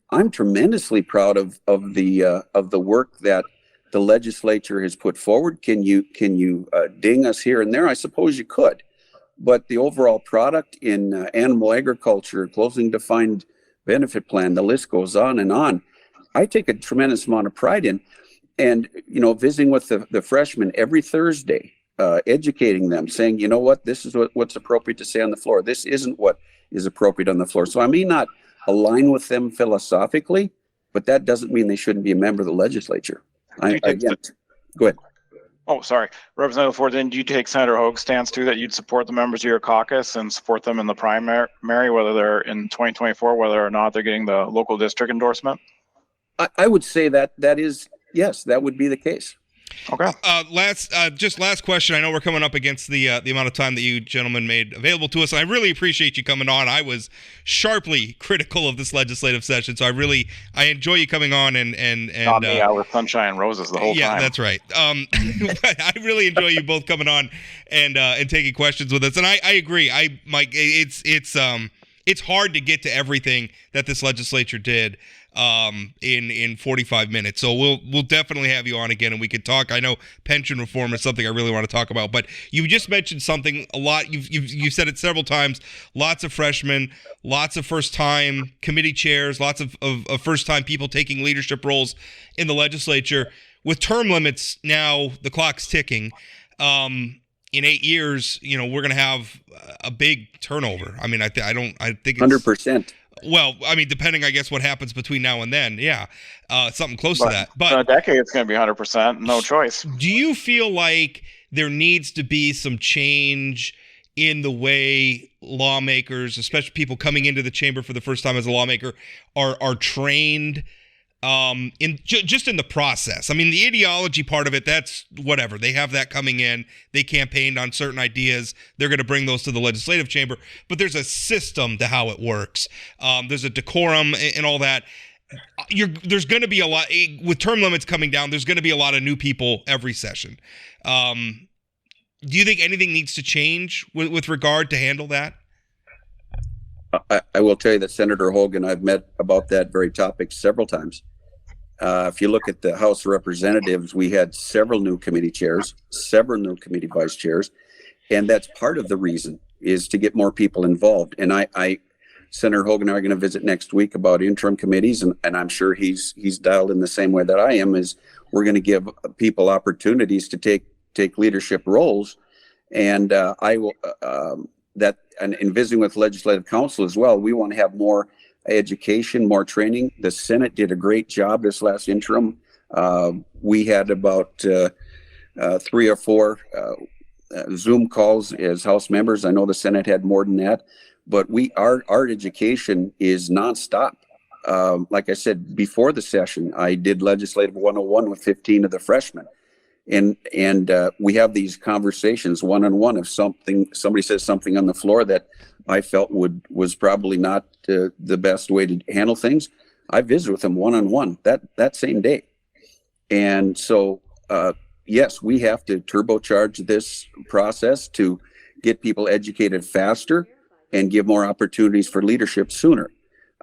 I'm tremendously proud of the work that the legislature has put forward. Can you ding us here and there? I suppose you could, but the overall product in animal agriculture, closing defined benefit plan, the list goes on and on. I take a tremendous amount of pride in, and visiting with the freshmen every Thursday, educating them, saying, you know what, this is what's appropriate to say on the floor. This isn't what is appropriate on the floor. So I may not align with them philosophically, but that doesn't mean they shouldn't be a member of the legislature. Again, go ahead. Oh, sorry. Representative Ford, then do you take Senator Hogue's stance too, that you'd support the members of your caucus and support them in the primary, whether they're in 2024, whether or not they're getting the local district endorsement? I would say that is, yes, that would be the case. Okay. Last question. I know we're coming up against the amount of time that you gentlemen made available to us. And I really appreciate you coming on. I was sharply critical of this legislative session, so I enjoy you coming on and not me. I was sunshine and roses the whole time. Yeah, that's right. I really enjoy you both coming on and taking questions with us. And I agree. Mike, it's hard to get to everything that this legislature did in 45 minutes. So we'll definitely have you on again and we could talk. I know pension reform is something I really want to talk about, but you just mentioned something a lot. You've said it several times. Lots of freshmen, lots of first-time committee chairs, lots of first-time people taking leadership roles in the legislature. With term limits now, the clock's ticking. In 8 years, we're going to have a big turnover. I mean, I think it's 100%. Well, I mean, depending, I guess, what happens between now and then. Yeah, something close to that. But in a decade, it's going to be 100%. No choice. Do you feel like there needs to be some change in the way lawmakers, especially people coming into the chamber for the first time as a lawmaker, are trained just in the process? I mean, the ideology part of it, that's whatever. They have that coming in. They campaigned on certain ideas. They're going to bring those to the legislative chamber. But there's a system to how it works. There's a decorum and all that. There's going to be a lot, with term limits coming down, there's going to be a lot of new people every session. Do you think anything needs to change with regard to handle that? I will tell you that Senator Hogue and I've met about that very topic several times. If you look at the House of Representatives, we had several new committee chairs, several new committee vice chairs, and that's part of the reason is to get more people involved. And Senator Hogue and I are going to visit next week about interim committees, and I'm sure he's dialed in the same way that I am. Is we're going to give people opportunities to take leadership roles, and I will and in visiting with Legislative Council as well, we want to have more education, more training. The Senate did a great job this last interim. We had about 3 or 4 Zoom calls as House members. I know the Senate had more than that, but our education is nonstop. Like I said, before the session, I did Legislative 101 with 15 of the freshmen. And we have these conversations one-on-one. If somebody says something on the floor that I felt was probably not the best way to handle things, I visit with them one-on-one that same day. And so, yes, we have to turbocharge this process to get people educated faster, and give more opportunities for leadership sooner.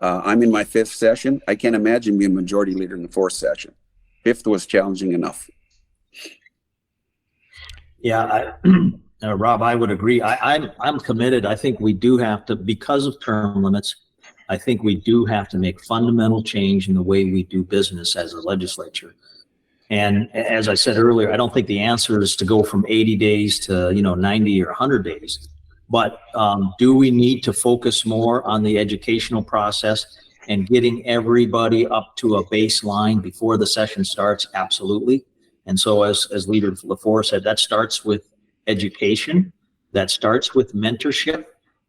I'm in my 5th session. I can't imagine being majority leader in the 4th session. 5th was challenging enough. Yeah, Rob, I would agree. I'm committed. I think we do have to, because of term limits, I think we do have to make fundamental change in the way we do business as a legislature. And as I said earlier, I don't think the answer is to go from 80 days to 90 or 100 days. But do we need to focus more on the educational process and getting everybody up to a baseline before the session starts? Absolutely. And so as Leader Lefor said, that starts with education, that starts with mentorship,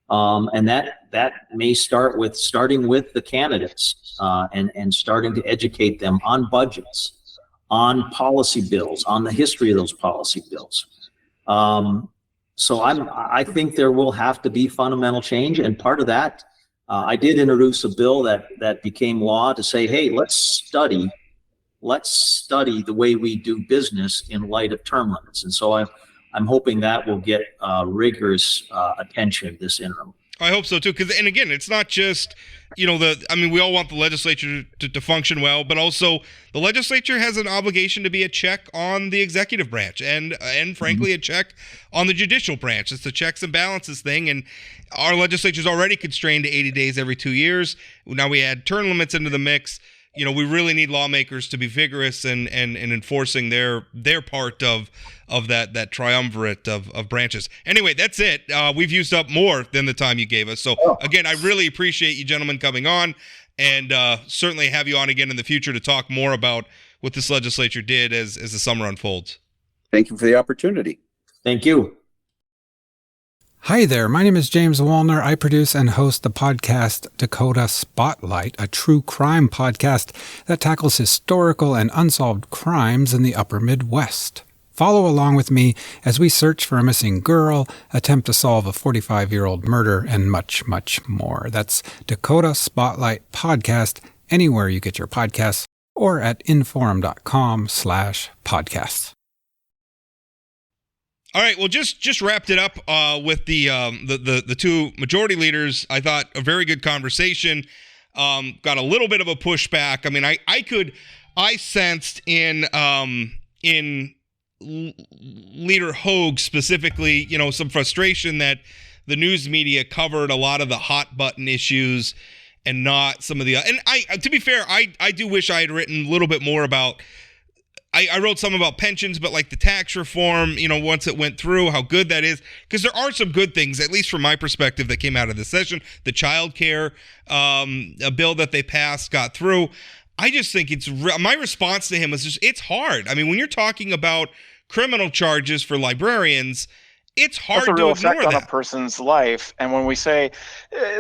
and that may starting with the candidates and starting to educate them on budgets, on policy bills, on the history of those policy bills. So I think there will have to be fundamental change, and part of that, I did introduce a bill that became law to say, hey, let's study the way we do business in light of term limits. And so I'm hoping that will get rigorous attention this interim. I hope so too, and again, it's not just we all want the legislature to function well, but also the legislature has an obligation to be a check on the executive branch and frankly a check on the judicial branch. It's the checks and balances thing, and our legislature is already constrained to 80 days every 2 years. Now we add term limits into the mix. We really need lawmakers to be vigorous and enforcing their part of that triumvirate of branches. Anyway, that's it. We've used up more than the time you gave us. So again, I really appreciate you gentlemen coming on, and certainly have you on again in the future to talk more about what this legislature did as the summer unfolds. Thank you for the opportunity. Thank you. Hi there, my name is James Wallner. I produce and host the podcast Dakota Spotlight, a true crime podcast that tackles historical and unsolved crimes in the upper Midwest. Follow along with me as we search for a missing girl, attempt to solve a 45-year-old murder, and much, much more. That's Dakota Spotlight Podcast, anywhere you get your podcasts, or at inforum.com/podcasts. All right, well, just wrapped it up with the two majority leaders. I thought a very good conversation. Got a little bit of a pushback. I mean, I sensed in Leader Hogue specifically, some frustration that the news media covered a lot of the hot button issues and not some of the. And to be fair, I do wish I had written a little bit more about. I wrote some about pensions, but like the tax reform, once it went through, how good that is. Because there are some good things, at least from my perspective, that came out of this session. The child care, a bill that they passed, got through. I just think my response to him was just, it's hard. I mean, when you're talking about criminal charges for librarians, it's hard to ignore that. That's a real effect on a person's life. And when we say,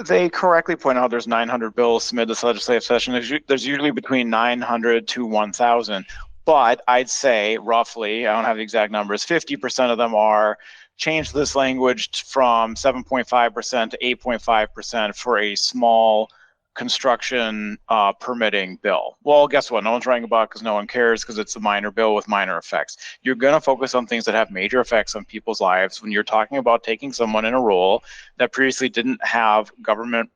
they correctly point out there's 900 bills submitted this legislative session, there's usually between 900 to 1,000. But I'd say roughly, I don't have the exact numbers, 50% of them are change this language from 7.5% to 8.5% for a small construction permitting bill. Well, guess what? No one's writing about it because no one cares, because it's a minor bill with minor effects. You're going to focus on things that have major effects on people's lives when you're talking about taking someone in a role that previously didn't have government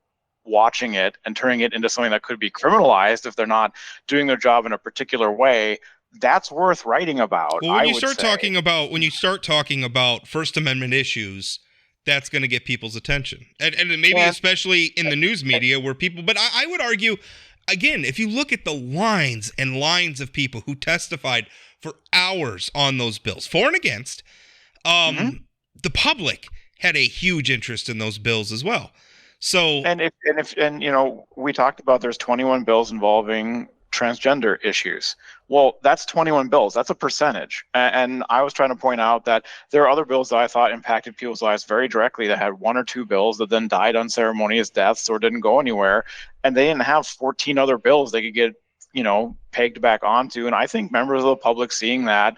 watching it and turning it into something that could be criminalized if they're not doing their job in a particular way. That's worth writing about. Well, when you start talking about First Amendment issues, that's going to get people's attention, and maybe especially in the news media where people. But I would argue, again, if you look at the lines and lines of people who testified for hours on those bills, for and against, the public had a huge interest in those bills as well. So and we talked about there's 21 bills involving transgender issues. Well, that's 21 bills. That's a percentage. And I was trying to point out that there are other bills that I thought impacted people's lives very directly that had 1 or 2 bills that then died unceremonious deaths or didn't go anywhere. And they didn't have 14 other bills they could get, pegged back onto. And I think members of the public seeing that,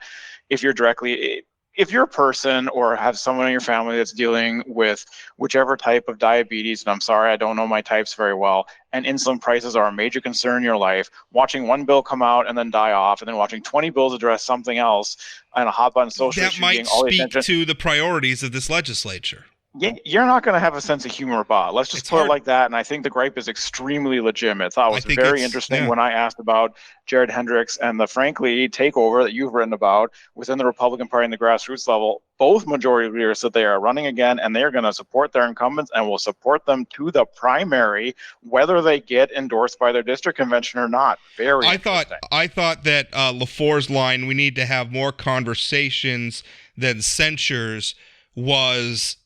if you're directly if you're a person or have someone in your family that's dealing with whichever type of diabetes, and I'm sorry, I don't know my types very well, and insulin prices are a major concern in your life, watching one bill come out and then die off, and then watching 20 bills address something else on a hot button social that issue, might getting all the speak attention, to the priorities of this legislature. you're not going to have a sense of humor about it. Let's just It's put hard. it like that. And I think the gripe is extremely legitimate. I thought it was think very it's- interesting yeah. when I asked about Jared Hendricks and the frankly takeover that you've written about within the Republican Party and the grassroots level. Both majority leaders said they are running again, and they're going to support their incumbents and will support them to the primary, whether they get endorsed by their district convention or not. Very interesting. I thought that Lefor's line, we need to have more conversations than censures, was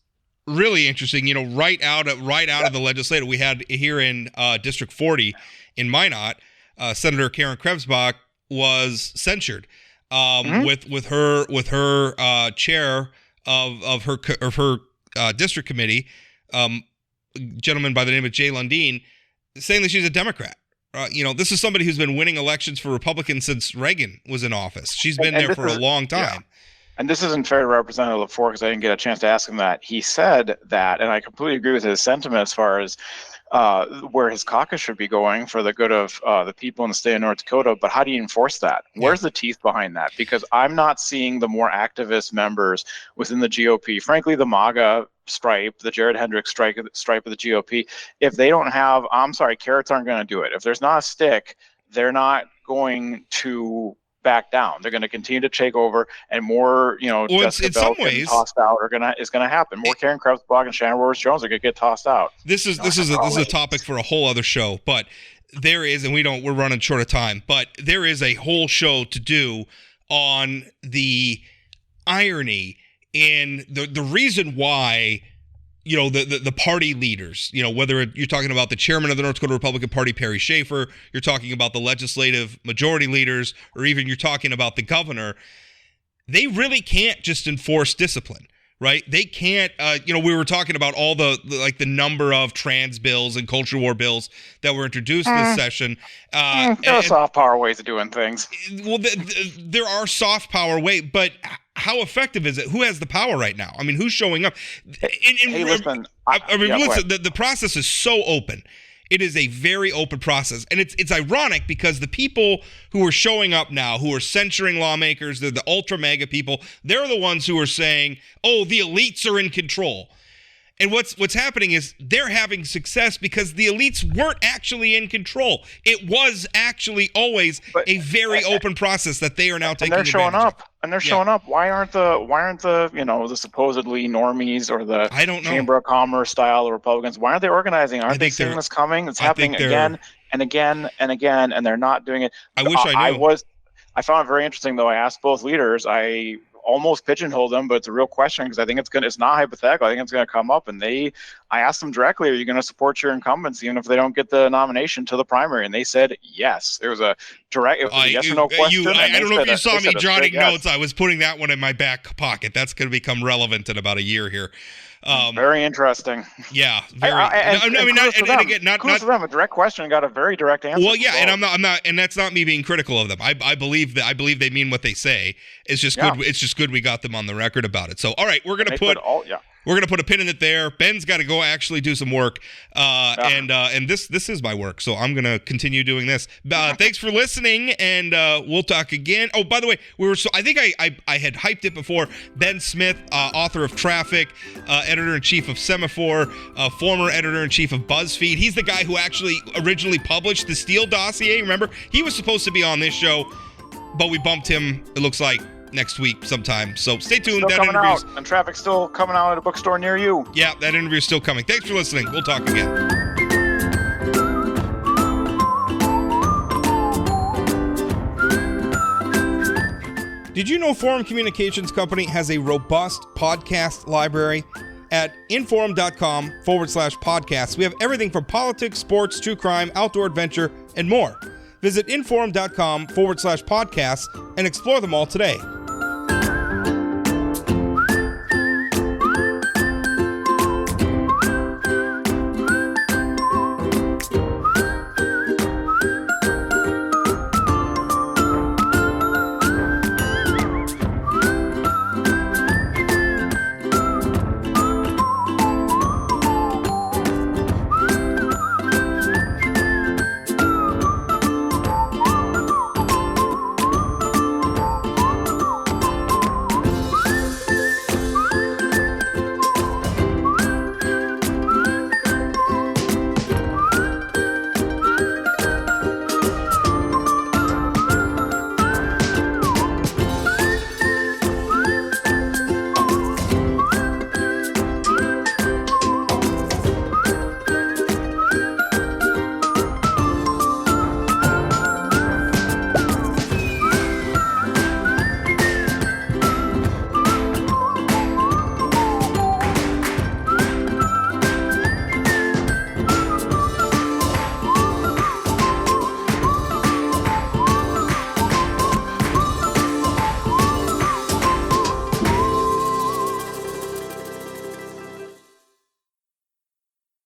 really interesting. You know, right out of the legislature, we had here in District 40 in Minot, Senator Karen Krebsbach was censured with her chair of her district committee, gentleman by the name of Jay Lundeen, saying that she's a Democrat. You know, this is somebody who's been winning elections for Republicans since Reagan was in office. She's been there for a long time. Yeah. And this isn't fair to Representative Lefor because I didn't get a chance to ask him that. He said that, and I completely agree with his sentiment as far as where his caucus should be going for the good of the people in the state of North Dakota. But how do you enforce that? Where's the teeth behind that? Because I'm not seeing the more activist members within the GOP. Frankly, the MAGA stripe, the Jared Hendricks stripe of the GOP, if they don't have, carrots aren't going to do it. If there's not a stick, they're not going to back down. They're going to continue to take over, and more, Jessica Bell getting tossed out is going to happen. More Karen Krebsbach and Shannon Rose-Jones are going to get tossed out. This is a topic for a whole other show, but there is, and we're running short of time, but there is a whole show to do on the irony in the reason why, the party leaders, whether you're talking about the chairman of the North Dakota Republican Party, Perry Schaefer, you're talking about the legislative majority leaders, or even you're talking about the governor, they really can't just enforce discipline, right? They can't, we were talking about all the number of trans bills and culture war bills that were introduced this session. There are soft power ways of doing things. Well, there are soft power ways, but how effective is it? Who has the power right now? I mean, who's showing up? Listen. The process is so open. It is a very open process. And it's ironic because the people who are showing up now, who are censuring lawmakers, they're the ultra mega people, they're the ones who are saying, oh, the elites are in control. And what's happening is they're having success because the elites weren't actually in control. It was actually always a very open process that they are now taking advantage of. And they're showing up. Why aren't the the supposedly normies or the Chamber of Commerce style of Republicans? Why aren't they organizing? Aren't they seeing this coming? It's happening again and again and again, and they're not doing it. I wish I knew. I found it very interesting though. I asked both leaders. I almost pigeonholed them, but it's a real question because I think it's not hypothetical. I think it's going to come up, and I asked them directly, are you going to support your incumbents even if they don't get the nomination to the primary? And they said yes. It was a yes or no question. I don't know if you saw me jotting notes. Yes. I was putting that one in my back pocket. That's going to become relevant in about a year here. Very interesting. Yeah, very. Kudos to them. A direct question and got a very direct answer. Well, yeah, and I'm not, and that's not me being critical of them. I believe they mean what they say. It's just good. It's just good we got them on the record about it. So, all right, we're gonna put a pin in it there. Ben's got to go actually do some work, and this is my work, so I'm gonna continue doing this. Thanks for listening, and we'll talk again. Oh, by the way, I think I had hyped it before. Ben Smith, author of Traffic, editor-in-chief of Semaphore, former editor-in-chief of BuzzFeed. He's the guy who actually originally published the Steele dossier. Remember, he was supposed to be on this show, but we bumped him. It looks like next week sometime. So stay tuned. Still coming out, and Traffic's still coming out at a bookstore near you. Yeah, that interview's still coming. Thanks for listening. We'll talk again. Did you know Forum Communications Company has a robust podcast library? At inforum.com/podcasts, we have everything from politics, sports, true crime, outdoor adventure, and more. Visit inforum.com/podcasts and explore them all today.